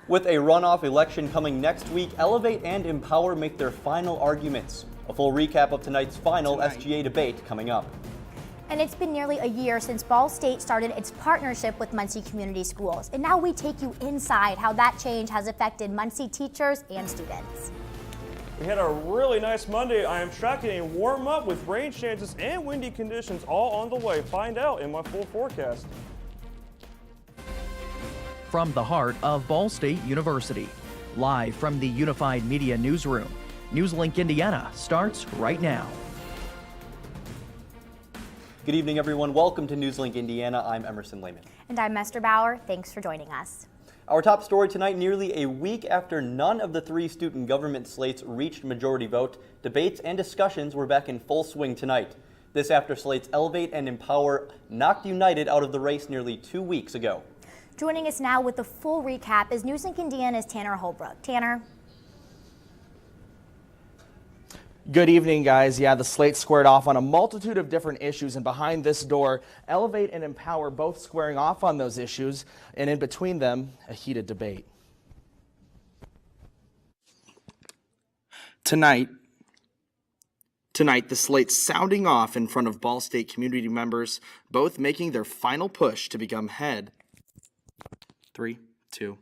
With a runoff election coming next week, Elevate and Empower make their final arguments. A full recap of tonight's final SGA debate coming up. And it's been nearly a year since Ball State started its partnership with Muncie Community Schools. And now we take you inside how that change has affected Muncie teachers and students. We had a really nice Monday. I am tracking a warm-up with rain chances and windy conditions all on the way. Find out in my full forecast. From the heart of Ball State University, live from the Unified Media Newsroom, NewsLink Indiana starts right now. Good evening, everyone. Welcome to NewsLink Indiana. I'm Emerson Lehman. And I'm Esther Bauer. Thanks for joining us. Our top story tonight, nearly a week after none of the three student government slates reached majority vote, debates and discussions were back in full swing tonight. This after slates Elevate and Empower knocked United out of the race nearly 2 weeks ago. Joining us now with the full recap is NewsLink Indiana's Tanner Holbrook. Tanner. Good evening, guys. Yeah, the slate squared off on a multitude of different issues, and behind this door, Elevate and Empower both squaring off on those issues, and in between them, a heated debate. Tonight, the slate sounding off in front of Ball State community members, both making their final push to become head. 3, 2.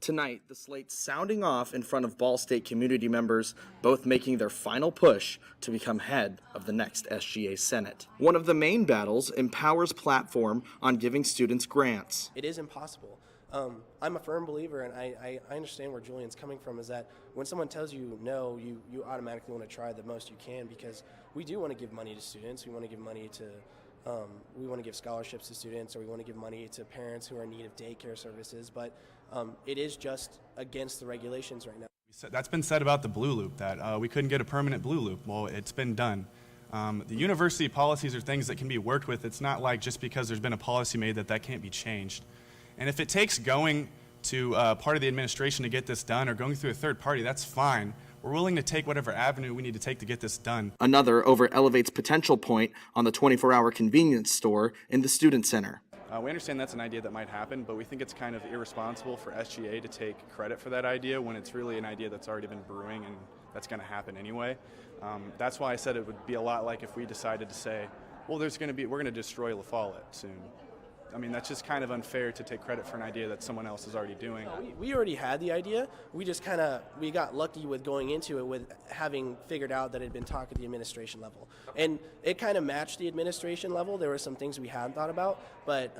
Tonight, the slate sounding off in front of Ball State community members, both making their final push to become head of the next SGA Senate. One of the main battles, Empower's platform on giving students grants. It is impossible. I'm a firm believer, and I understand where Julian's coming from, is that when someone tells you no, you automatically want to try the most you can, because we do want to give money to students. We want to give money to we want to give scholarships to students, or we want to give money to parents who are in need of daycare services, but it is just against the regulations right now. That's been said about the Blue Loop, that we couldn't get a permanent Blue Loop. Well, it's been done. The university policies are things that can be worked with. It's not like just because there's been a policy made that can't be changed. And if it takes going to part of the administration to get this done, or going through a third party, that's fine. We're willing to take whatever avenue we need to take to get this done. Another over Elevate's potential point on the 24-hour convenience store in the Student Center. We understand that's an idea that might happen, but we think it's kind of irresponsible for SGA to take credit for that idea when it's really an idea that's already been brewing and that's going to happen anyway. That's why I said it would be a lot like if we decided to say, well, we're going to destroy La Follette soon. I mean, that's just kind of unfair to take credit for an idea that someone else is already doing. We already had the idea. We just we got lucky with going into it with having figured out that it had been talked at the administration level. And it kind of matched the administration level. There were some things we hadn't thought about, but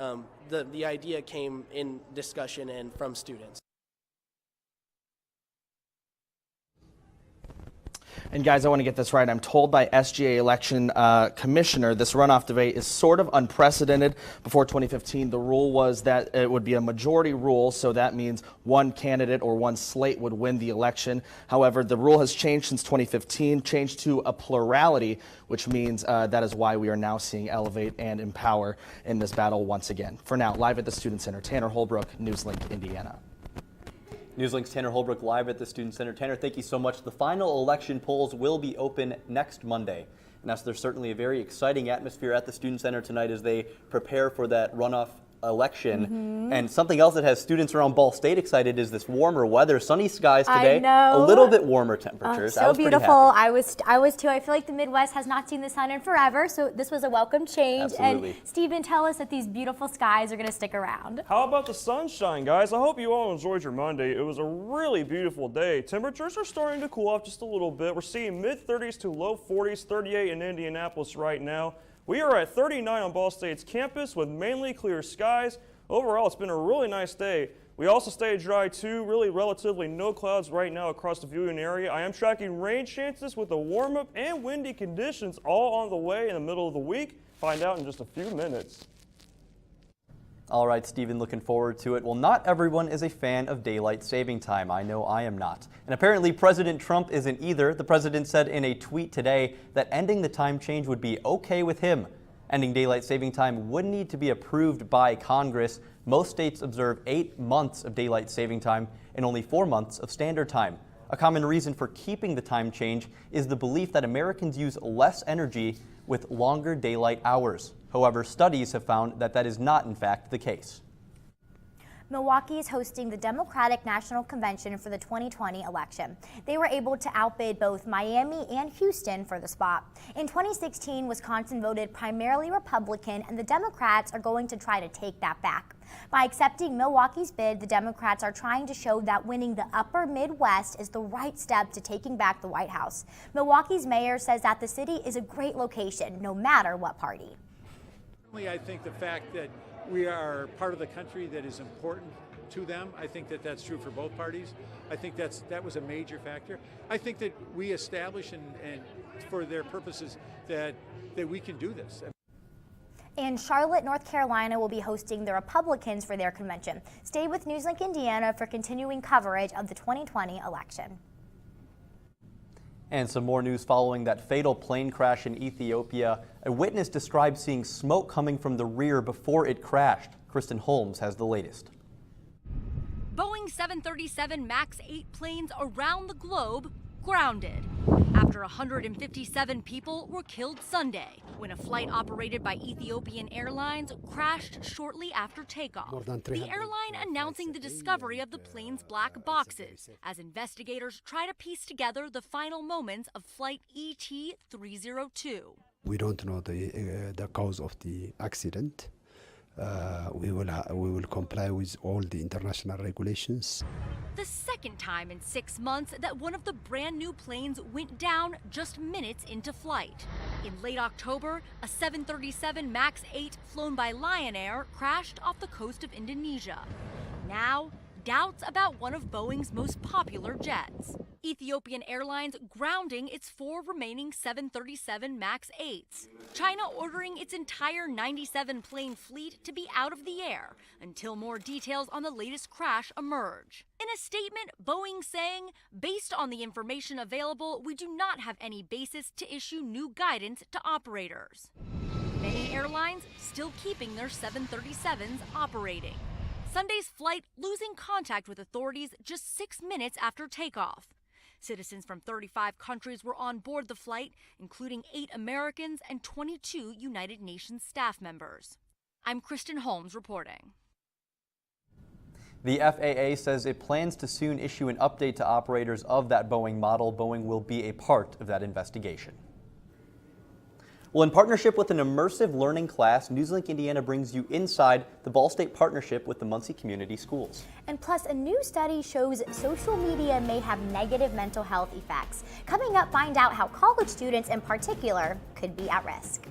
the idea came in discussion and from students. And guys, I want to get this right. I'm told by SGA election commissioner this runoff debate is sort of unprecedented. Before 2015, the rule was that it would be a majority rule, so that means one candidate or one slate would win the election. However, the rule has changed since 2015, changed to a plurality, which means that is why we are now seeing Elevate and Empower in this battle once again. For now, live at the Student Center, Tanner Holbrook, NewsLink, Indiana. NewsLink's Tanner Holbrook live at the Student Center. Tanner, thank you so much. The final election polls will be open next Monday. And there's certainly a very exciting atmosphere at the Student Center tonight as they prepare for that runoff election. And something else that has students around Ball State excited is this warmer weather. Sunny skies today. I know. A little bit warmer temperatures. So beautiful. I was too. I feel like the Midwest has not seen the sun in forever, so this was a welcome change. Absolutely. And Stephen, tell us that these beautiful skies are going to stick around. How about the sunshine, guys? I hope you all enjoyed your Monday. It was a really beautiful day. Temperatures are starting to cool off just a little bit. We're seeing mid-30s to low 40s, 38 in Indianapolis right now. We are at 39 on Ball State's campus with mainly clear skies. Overall, it's been a really nice day. We also stayed dry too, really relatively no clouds right now across the viewing area. I am tracking rain chances with a warm-up and windy conditions all on the way in the middle of the week. Find out in just a few minutes. All right, Stephen, looking forward to it. Well, not everyone is a fan of daylight saving time. I know I am not. And apparently President Trump isn't either. The president said in a tweet today that ending the time change would be okay with him. Ending daylight saving time would need to be approved by Congress. Most states observe 8 months of daylight saving time and only 4 months of standard time. A common reason for keeping the time change is the belief that Americans use less energy with longer daylight hours. However, studies have found that that is not, in fact, the case. Milwaukee is hosting the Democratic National Convention for the 2020 election. They were able to outbid both Miami and Houston for the spot. In 2016, Wisconsin voted primarily Republican, and the Democrats are going to try to take that back. By accepting Milwaukee's bid, the Democrats are trying to show that winning the upper Midwest is the right step to taking back the White House. Milwaukee's mayor says that the city is a great location, no matter what party. I think the fact that we are part of the country that is important to them, I think that that's true for both parties. I think that was a major factor. I think that we establish and for their purposes that we can do this. And Charlotte, North Carolina will be hosting the Republicans for their convention. Stay with NewsLink Indiana for continuing coverage of the 2020 election. And some more news following that fatal plane crash in Ethiopia. A witness described seeing smoke coming from the rear before it crashed. Kristen Holmes has the latest. Boeing 737 MAX 8 planes around the globe grounded after 157 people were killed Sunday when a flight operated by Ethiopian Airlines crashed shortly after takeoff. The airline announcing the discovery of the plane's black boxes as investigators try to piece together the final moments of flight ET-302. We don't know the cause of the accident. We will comply with all the international regulations. The second time in 6 months that one of the brand new planes went down just minutes into flight. In late October, a 737 MAX 8 flown by Lion Air crashed off the coast of Indonesia. Now, doubts about one of Boeing's most popular jets. Ethiopian Airlines grounding its 4 remaining 737 MAX 8s. China ordering its entire 97 plane fleet to be out of the air until more details on the latest crash emerge. In a statement, Boeing saying, based on the information available, we do not have any basis to issue new guidance to operators. Many airlines still keeping their 737s operating. Sunday's flight losing contact with authorities just 6 minutes after takeoff. Citizens from 35 countries were on board the flight, including 8 Americans and 22 United Nations staff members. I'm Kristen Holmes reporting. The FAA says it plans to soon issue an update to operators of that Boeing model. Boeing will be a part of that investigation. Well, in partnership with an immersive learning class, NewsLink Indiana brings you inside the Ball State partnership with the Muncie Community Schools. And plus, a new study shows social media may have negative mental health effects. Coming up, find out how college students in particular could be at risk.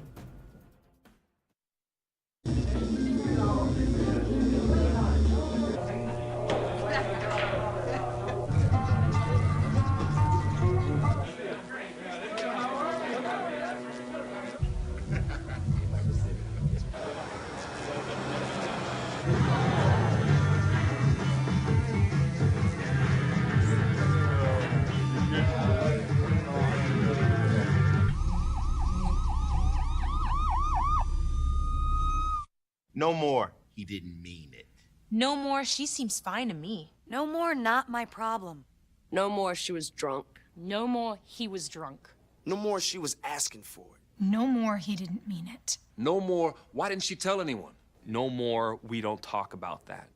No more, he didn't mean it. No more, she seems fine to me. No more, not my problem. No more, she was drunk. No more, he was drunk. No more, she was asking for it. No more, he didn't mean it. No more, why didn't she tell anyone? No more, we don't talk about that.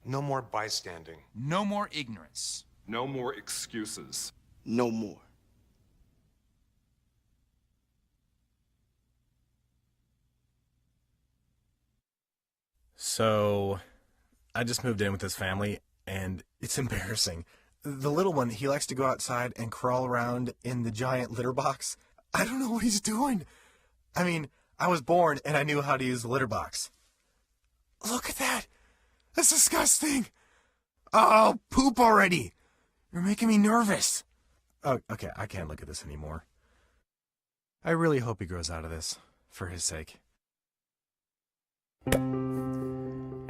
No more bystanding. No more ignorance. No more excuses. No more. So, I just moved in with this family, and it's embarrassing. The little one, he likes to go outside and crawl around in the giant litter box. I don't know what he's doing. I mean, I was born and I knew how to use the litter box. Look at that. That's disgusting. Oh, poop already. You're making me nervous. Oh, okay, I can't look at this anymore. I really hope he grows out of this, for his sake.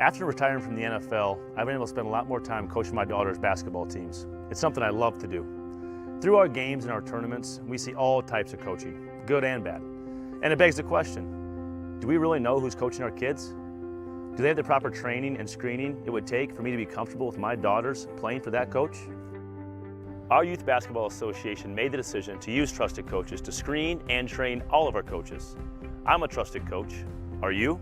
After retiring from the NFL, I've been able to spend a lot more time coaching my daughter's basketball teams. It's something I love to do. Through our games and our tournaments, we see all types of coaching, good and bad. And it begs the question, do we really know who's coaching our kids? Do they have the proper training and screening it would take for me to be comfortable with my daughters playing for that coach? Our Youth Basketball Association made the decision to use trusted coaches to screen and train all of our coaches. I'm a trusted coach. Are you?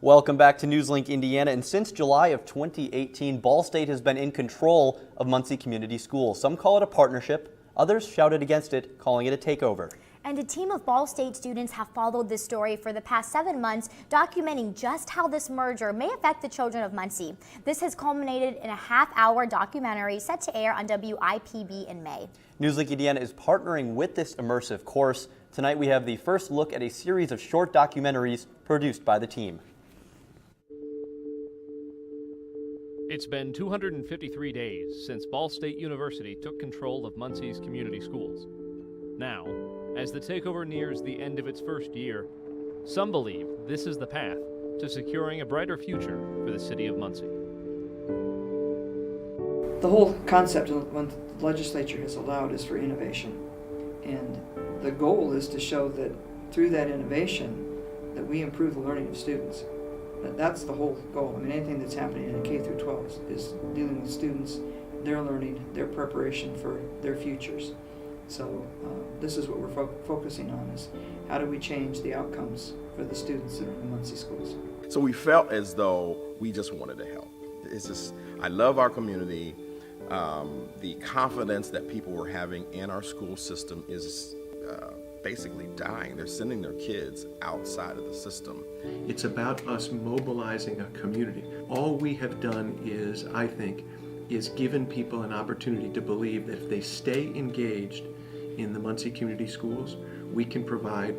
Welcome back to NewsLink Indiana, and since July of 2018, Ball State has been in control of Muncie Community Schools. Some call it a partnership, others shouted against it, calling it a takeover. And a team of Ball State students have followed this story for the past 7 months, documenting just how this merger may affect the children of Muncie. This has culminated in a half-hour documentary set to air on WIPB in May. NewsLink Indiana is partnering with this immersive course. Tonight we have the first look at a series of short documentaries produced by the team. It's been 253 days since Ball State University took control of Muncie's community schools. Now, as the takeover nears the end of its first year, some believe this is the path to securing a brighter future for the city of Muncie. The whole concept of what the legislature has allowed is for innovation. And the goal is to show that through that innovation that we improve the learning of students. That's the whole goal. I mean, anything that's happening in K through 12 is dealing with students, their learning, their preparation for their futures. So this is what we're focusing on, is how do we change the outcomes for the students that are in the Muncie schools. So we felt as though we just wanted to help. It's just, I love our community. The confidence that people were having in our school system is basically dying. They're sending their kids outside of the system. It's about us mobilizing a community. All we have done is, I think, is given people an opportunity to believe that if they stay engaged in the Muncie Community Schools, we can provide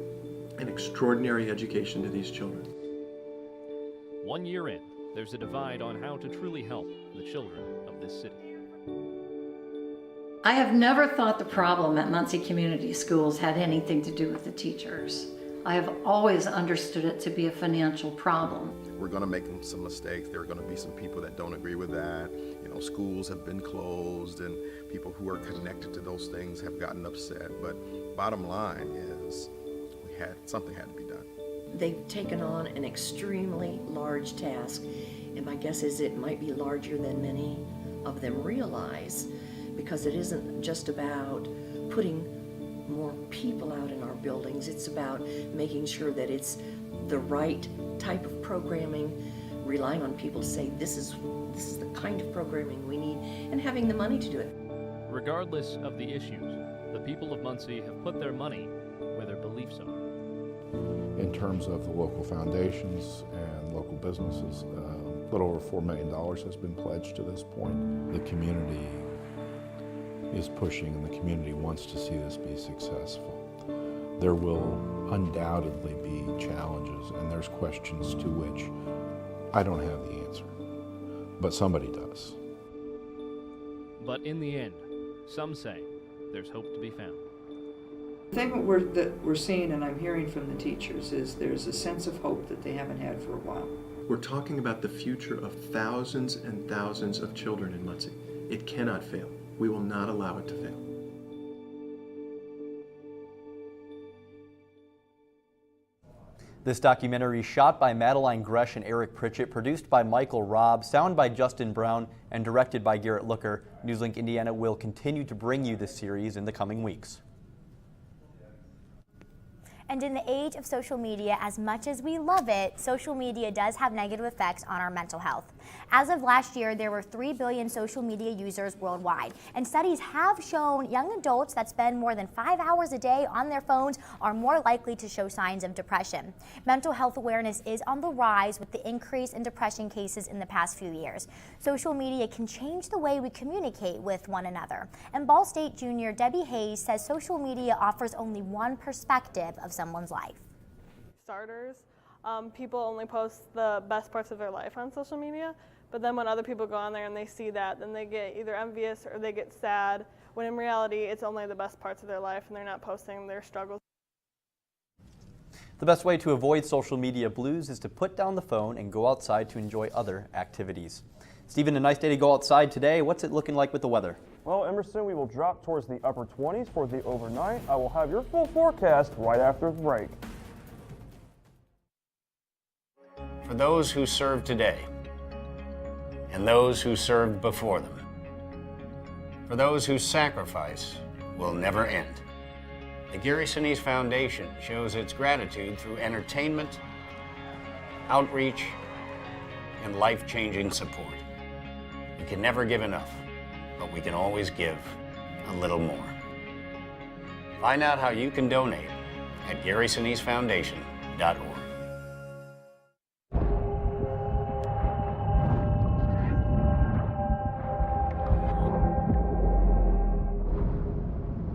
an extraordinary education to these children. 1 year in, there's a divide on how to truly help the children of this city. I have never thought the problem at Muncie Community Schools had anything to do with the teachers. I have always understood it to be a financial problem. We're going to make some mistakes. There are going to be some people that don't agree with that. You know, schools have been closed and people who are connected to those things have gotten upset. But bottom line is something had to be done. They've taken on an extremely large task, and my guess is it might be larger than many of them realize, because it isn't just about putting more people out in our buildings. It's about making sure that it's the right type of programming, relying on people to say this is the kind of programming we need, and having the money to do it. Regardless of the issues, the people of Muncie have put their money where their beliefs are. In terms of the local foundations and local businesses, a little over $4 million has been pledged to this point. The community is pushing, and the community wants to see this be successful. There will undoubtedly be challenges, and there's questions to which I don't have the answer, but somebody does. But in the end, some say there's hope to be found. The thing that we're seeing, and I'm hearing from the teachers, is there's a sense of hope that they haven't had for a while. We're talking about the future of thousands and thousands of children in Muncie. It cannot fail. We will not allow it to fail. This documentary, shot by Madeline Gresh and Eric Pritchett, produced by Michael Robb, sound by Justin Brown, and directed by Garrett Looker. NewsLink Indiana will continue to bring you this series in the coming weeks. And in the age of social media, as much as we love it, social media does have negative effects on our mental health. As of last year, there were 3 billion social media users worldwide, and studies have shown young adults that spend more than 5 hours a day on their phones are more likely to show signs of depression. Mental health awareness is on the rise with the increase in depression cases in the past few years. Social media can change the way we communicate with one another. And Ball State junior Debbie Hayes says social media offers only one perspective of someone's life. Starters, people only post the best parts of their life on social media, but then when other people go on there and they see that, then they get either envious or they get sad, when in reality it's only the best parts of their life and they're not posting their struggles. The best way to avoid social media blues is to put down the phone and go outside to enjoy other activities. Stephen, a nice day to go outside today. What's it looking like with the weather? Well, Emerson, we will drop towards the upper 20s for the overnight. I will have your full forecast right after the break. For those who serve today, and those who served before them, for those whose sacrifice will never end, the Gary Sinise Foundation shows its gratitude through entertainment outreach, and life-changing support. We can never give enough, but we can always give a little more. Find out how you can donate at GarySineseFoundation.org.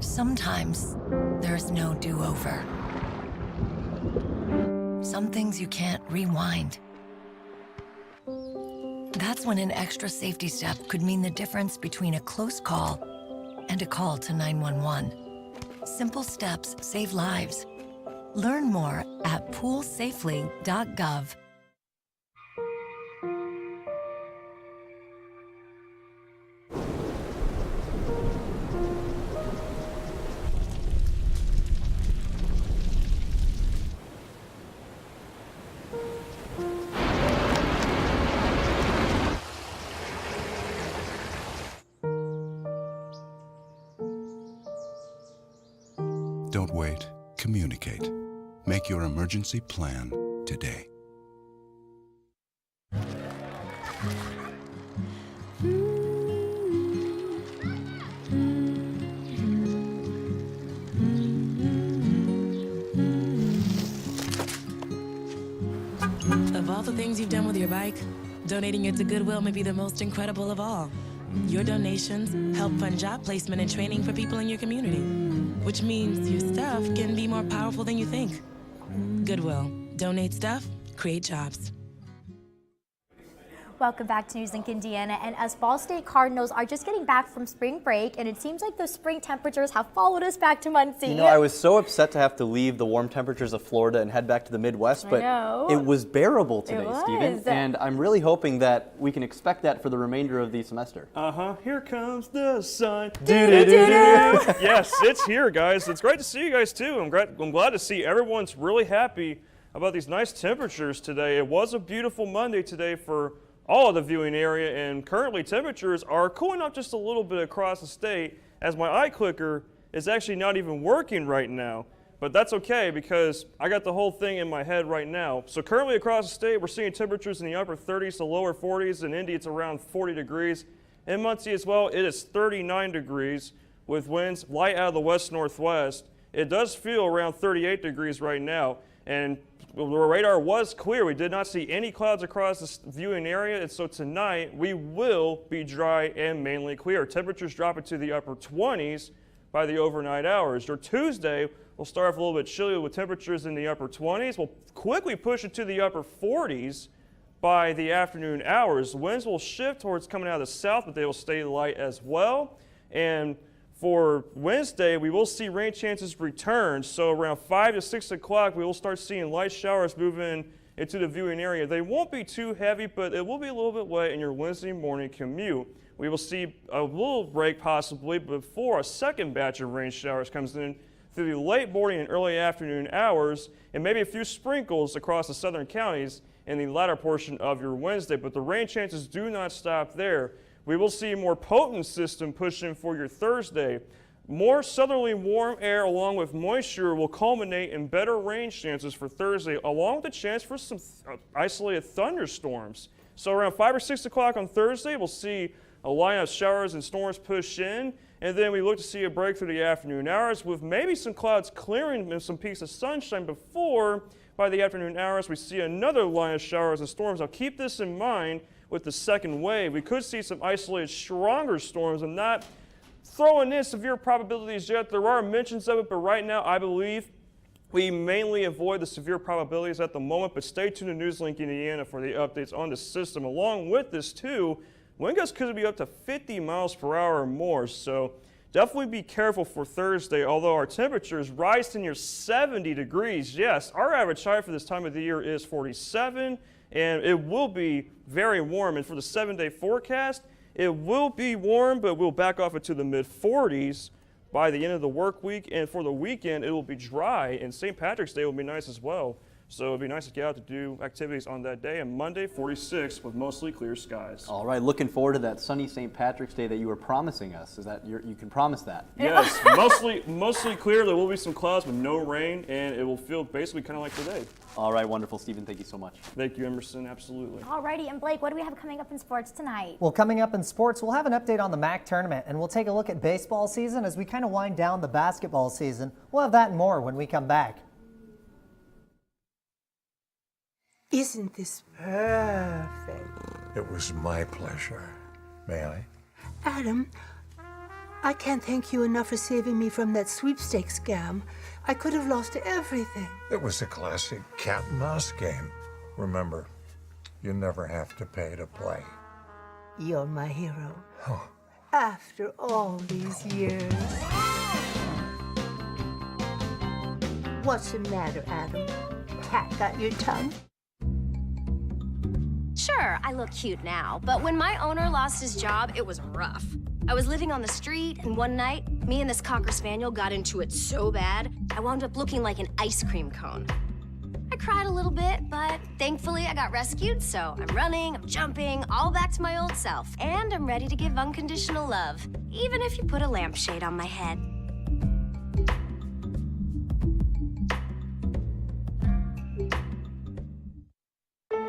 Sometimes there's no do-over. Some things you can't rewind. That's when an extra safety step could mean the difference between a close call and a call to 911. Simple steps save lives. Learn more at poolsafely.gov. Don't wait. Communicate. Make your emergency plan today. Of all the things you've done with your bike, donating it to Goodwill may be the most incredible of all. Your donations help fund job placement and training for people in your community, which means your stuff can be more powerful than you think. Goodwill. Donate stuff, create jobs. Welcome back to NewsLink Indiana, and as Ball State Cardinals are just getting back from spring break, and it seems like those spring temperatures have followed us back to Muncie. You know, I was so upset to have to leave the warm temperatures of Florida and head back to the Midwest, but it was bearable today, Stephen, and I'm really hoping that we can expect that for the remainder of the semester. Here comes the sun. Do-do-do-do. Yes, it's here, guys. It's great to see you guys, too. I'm glad to see everyone's really happy about these nice temperatures today. It was a beautiful Monday today for all of the viewing area, and currently temperatures are cooling up just a little bit across the state as my iClicker is actually not even working right now. But that's okay because I got the whole thing in my head right now. So currently across the state, we're seeing temperatures in the upper 30s to lower 40s. In Indy, it's around 40 degrees. In Muncie as well, it is 39 degrees with winds light out of the west-northwest. It does feel around 38 degrees right now. And the radar was clear. We did not see any clouds across this viewing area, and so tonight we will be dry and mainly clear. Temperatures drop into the upper 20s by the overnight hours. Your Tuesday will start off a little bit chilly with temperatures in the upper 20s. We'll quickly push it to the upper 40s by the afternoon hours. Winds will shift towards coming out of the south, but they will stay light as well. And for Wednesday, we will see rain chances return. So around 5 to 6 o'clock, we will start seeing light showers move into the viewing area. They won't be too heavy, but it will be a little bit wet in your Wednesday morning commute. We will see a little break possibly before a second batch of rain showers comes in through the late morning and early afternoon hours, and maybe a few sprinkles across the southern counties in the latter portion of your Wednesday. But the rain chances do not stop there. We will see a more potent system push in for your Thursday. More southerly warm air along with moisture will culminate in better rain chances for Thursday, along with the chance for some isolated thunderstorms. So around 5 or 6 o'clock on Thursday, we'll see a line of showers and storms push in, and then we look to see a break through the afternoon hours with maybe some clouds clearing and some peaks of sunshine before, by the afternoon hours, we see another line of showers and storms. Now keep this in mind. With the second wave, we could see some isolated stronger storms. I'm not throwing in severe probabilities yet. There are mentions of it, but right now I believe we mainly avoid the severe probabilities at the moment, but stay tuned to NewsLink Indiana for the updates on the system. Along with this too, wind gusts could be up to 50 miles per hour or more, so definitely be careful for Thursday, although our temperatures rise to near 70 degrees. Yes, our average high for this time of the year is 47. And it will be very warm. And for the 7-day forecast, it will be warm, but we'll back off into the mid-40s by the end of the work week. And for the weekend, it will be dry, and St. Patrick's Day will be nice as well. So it'd be nice to get out to do activities on that day. And Monday, 46 with mostly clear skies. All right, looking forward to that sunny St. Patrick's Day that you were promising us. Is that you can promise that? Yes, mostly clear. There will be some clouds with no rain, and it will feel basically kind of like today. All right, wonderful, Stephen. Thank you so much. Thank you, Emerson. Absolutely. Alrighty, and Blake, what do we have coming up in sports tonight? Well, coming up in sports, we'll have an update on the MAC tournament, and we'll take a look at baseball season as we kind of wind down the basketball season. We'll have that and more when we come back. Isn't this perfect? It was my pleasure. May I? Adam, I can't thank you enough for saving me from that sweepstakes scam. I could have lost everything. It was a classic cat and mouse game. Remember, you never have to pay to play. You're my hero. Oh. After all these years. What's the matter, Adam? Cat got your tongue? Sure, I look cute now, but when my owner lost his job, it was rough. I was living on the street, and one night, me and this Cocker Spaniel got into it so bad, I wound up looking like an ice cream cone. I cried a little bit, but thankfully I got rescued, so I'm running, I'm jumping, all back to my old self, and I'm ready to give unconditional love, even if you put a lampshade on my head.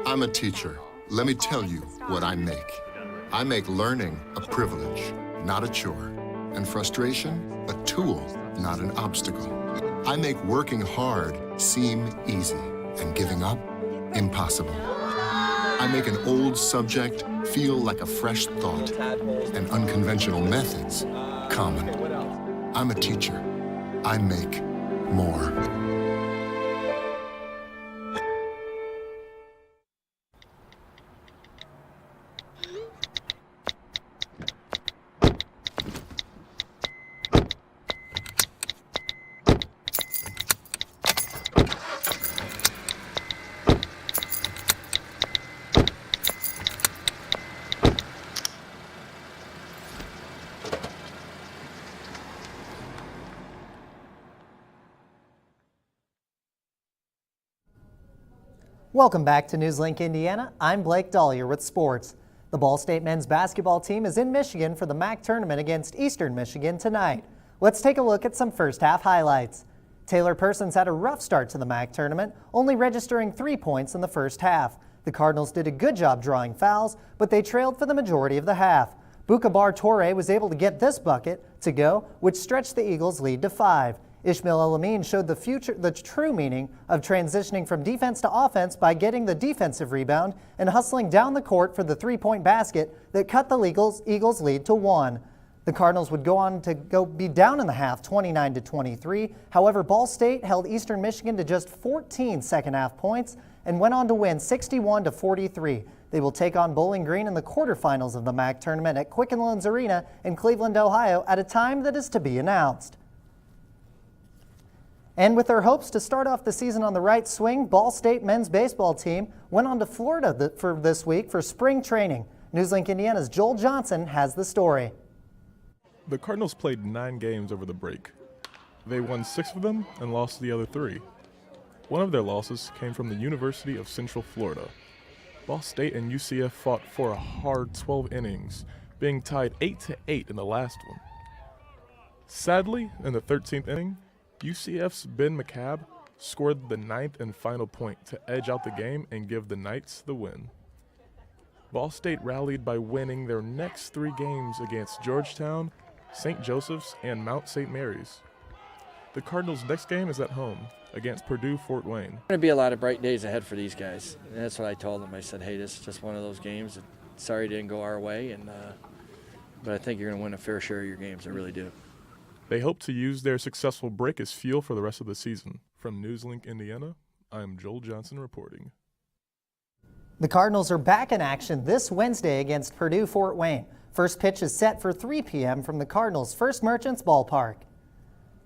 I'm a teacher. Let me tell you what I make. I make learning a privilege, not a chore, and frustration a tool, not an obstacle. I make working hard seem easy and giving up impossible. I make an old subject feel like a fresh thought and unconventional methods common. I'm a teacher. I make more. Welcome back to NewsLink Indiana. I'm Blake Dahlier with sports. The Ball State men's basketball team is in Michigan for the MAC tournament against Eastern Michigan tonight. Let's take a look at some first half highlights. Taylor Persons had a rough start to the MAC tournament, only registering 3 points in the first half. The Cardinals did a good job drawing fouls, but they trailed for the majority of the half. Bukabar Torre was able to get this bucket to go, which stretched the Eagles' lead to 5. Ishmael El-Amin showed the true meaning of transitioning from defense to offense by getting the defensive rebound and hustling down the court for the three-point basket that cut the Eagles' lead to 1. The Cardinals would go on to be down in the half 29-23. However, Ball State held Eastern Michigan to just 14 second-half points and went on to win 61-43. They will take on Bowling Green in the quarterfinals of the MAC tournament at Quicken Loans Arena in Cleveland, Ohio at a time that is to be announced. And with their hopes to start off the season on the right swing, Ball State men's baseball team went on to Florida for this week for spring training. NewsLink Indiana's Joel Johnson has the story. The Cardinals played 9 games over the break. They won 6 of them and lost the other 3. One of their losses came from the University of Central Florida. Ball State and UCF fought for a hard 12 innings, being tied 8-8 in the last one. Sadly, in the 13th inning, UCF's Ben McCabe scored the 9th and final point to edge out the game and give the Knights the win. Ball State rallied by winning their next 3 games against Georgetown, St. Joseph's, and Mount St. Mary's. The Cardinals' next game is at home against Purdue Fort Wayne. There's going to be a lot of bright days ahead for these guys. And that's what I told them. I said, hey, this is just one of those games. Sorry it didn't go our way, but I think you're going to win a fair share of your games. I really do. They hope to use their successful break as fuel for the rest of the season. From NewsLink Indiana, I'm Joel Johnson reporting. The Cardinals are back in action this Wednesday against Purdue Fort Wayne. First pitch is set for 3 p.m. from the Cardinals' First Merchants Ballpark.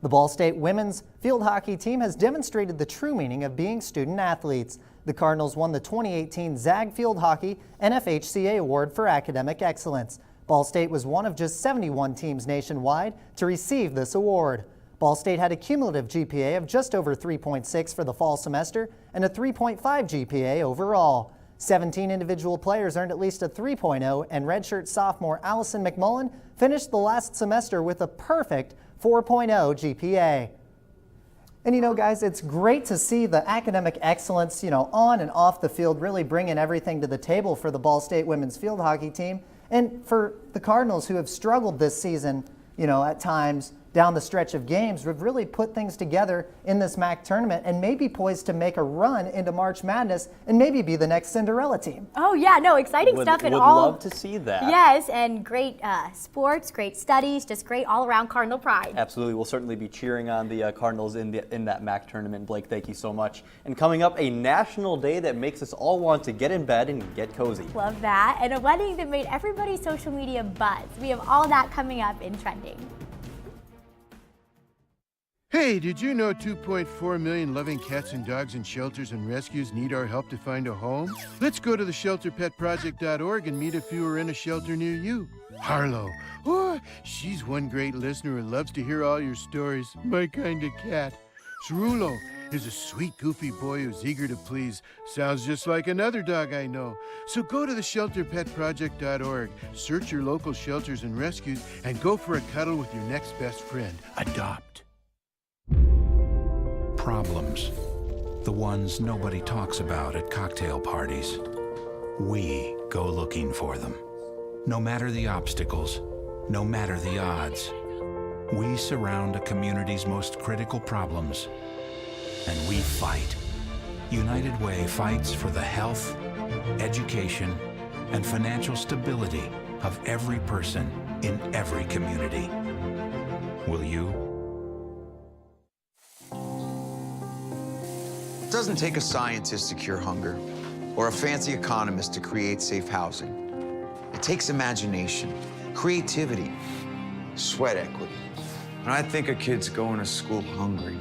The Ball State women's field hockey team has demonstrated the true meaning of being student athletes. The Cardinals won the 2018 ZAG Field Hockey NFHCA Award for Academic Excellence. Ball State was one of just 71 teams nationwide to receive this award. Ball State had a cumulative GPA of just over 3.6 for the fall semester and a 3.5 GPA overall. 17 individual players earned at least a 3.0, and redshirt sophomore Allison McMullen finished the last semester with a perfect 4.0 GPA. And you know, guys, it's great to see the academic excellence, on and off the field really bringing everything to the table for the Ball State women's field hockey team. And for the Cardinals, who have struggled this season, at times down the stretch of games, we've really put things together in this MAC tournament and maybe poised to make a run into March Madness and maybe be the next Cinderella team. Oh yeah, no, exciting stuff. Would love to see that. Yes, and great sports, great studies, just great all-around Cardinal pride. Absolutely, we'll certainly be cheering on the Cardinals in that MAC tournament. Blake, thank you so much. And coming up, a national day that makes us all want to get in bed and get cozy. Love that, and a wedding that made everybody's social media buzz. We have all that coming up in Trending. Hey, did you know 2.4 million loving cats and dogs in shelters and rescues need our help to find a home? Let's go to theshelterpetproject.org and meet a few who are in a shelter near you. Harlow, oh, she's one great listener who loves to hear all your stories. My kind of cat. Cerulo is a sweet, goofy boy who's eager to please. Sounds just like another dog I know. So go to theshelterpetproject.org, search your local shelters and rescues, and go for a cuddle with your next best friend. Adopt. Problems. The ones nobody talks about at cocktail parties. We go looking for them. No matter the obstacles, no matter the odds, we surround a community's most critical problems, and we fight. United Way fights for the health, education, and financial stability of every person in every community. Will you? It doesn't take a scientist to cure hunger or a fancy economist to create safe housing. It takes imagination, creativity, sweat equity. And I think of kids going to school hungry.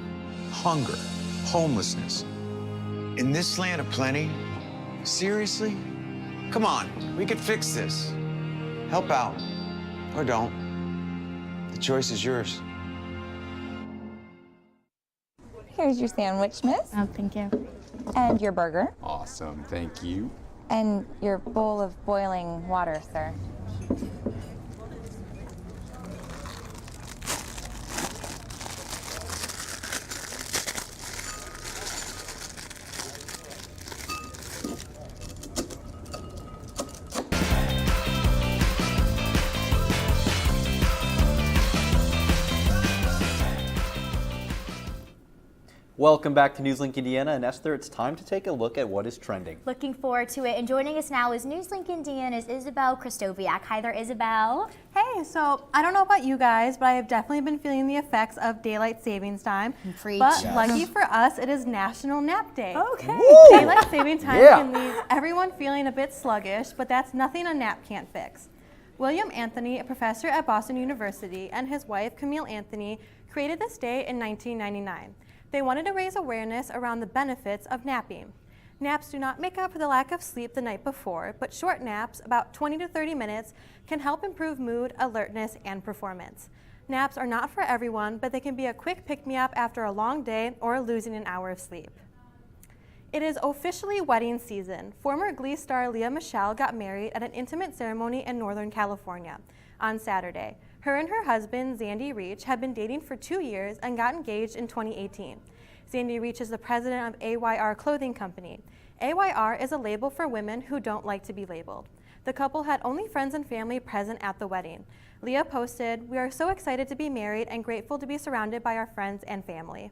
Hunger, homelessness. In this land of plenty, seriously? Come on, we could fix this. Help out, or don't. The choice is yours. Here's your sandwich, miss. Oh, thank you. And your burger. Awesome, thank you. And your bowl of boiling water, sir. Welcome back to NewsLink Indiana, and Esther, it's time to take a look at what is trending. Looking forward to it, and joining us now is NewsLink Indiana's Isabel Christoviak. Hi there, Isabel. Hey, so I don't know about you guys, but I have definitely been feeling the effects of daylight savings time. Preach. But yes. Lucky for us, it is National Nap Day. Okay. Woo! Daylight saving time can leave everyone feeling a bit sluggish, but that's nothing a nap can't fix. William Anthony, a professor at Boston University, and his wife, Camille Anthony, created this day in 1999. They wanted to raise awareness around the benefits of napping. Naps do not make up for the lack of sleep the night before, but short naps, about 20 to 30 minutes, can help improve mood, alertness, and performance. Naps are not for everyone, but they can be a quick pick-me-up after a long day or losing an hour of sleep. It is officially wedding season. Former Glee star Lea Michele got married at an intimate ceremony in Northern California on Saturday. Her and her husband, Zandy Reach, have been dating for 2 years and got engaged in 2018. Zandy Reach is the president of AYR Clothing Company. AYR is a label for women who don't like to be labeled. The couple had only friends and family present at the wedding. Lea posted, "We are so excited to be married and grateful to be surrounded by our friends and family."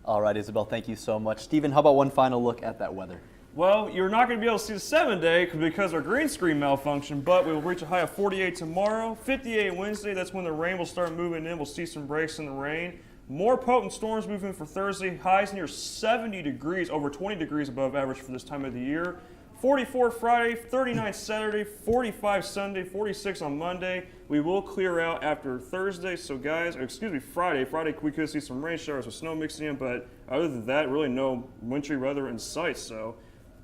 All right, Isabel, thank you so much. Stephen, how about one final look at that weather? Well, you're not going to be able to see the 7-day because our green screen malfunctioned, but we will reach a high of 48 tomorrow, 58 Wednesday. That's when the rain will start moving in. We'll see some breaks in the rain. More potent storms moving for Thursday. Highs near 70 degrees, over 20 degrees above average for this time of the year. 44 Friday, 39 Saturday, 45 Sunday, 46 on Monday. We will clear out after Thursday. So guys, Friday. Friday we could see some rain showers with snow mixing in, but other than that, really no wintry weather in sight. So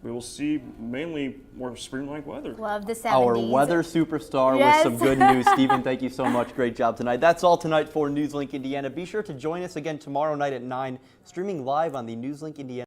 we will see mainly more spring-like weather. Love the 70s. Our weather superstar Yes. with some good news. Stephen, thank you so much. Great job tonight. That's all tonight for NewsLink Indiana. Be sure to join us again tomorrow night at 9, streaming live on the NewsLink Indiana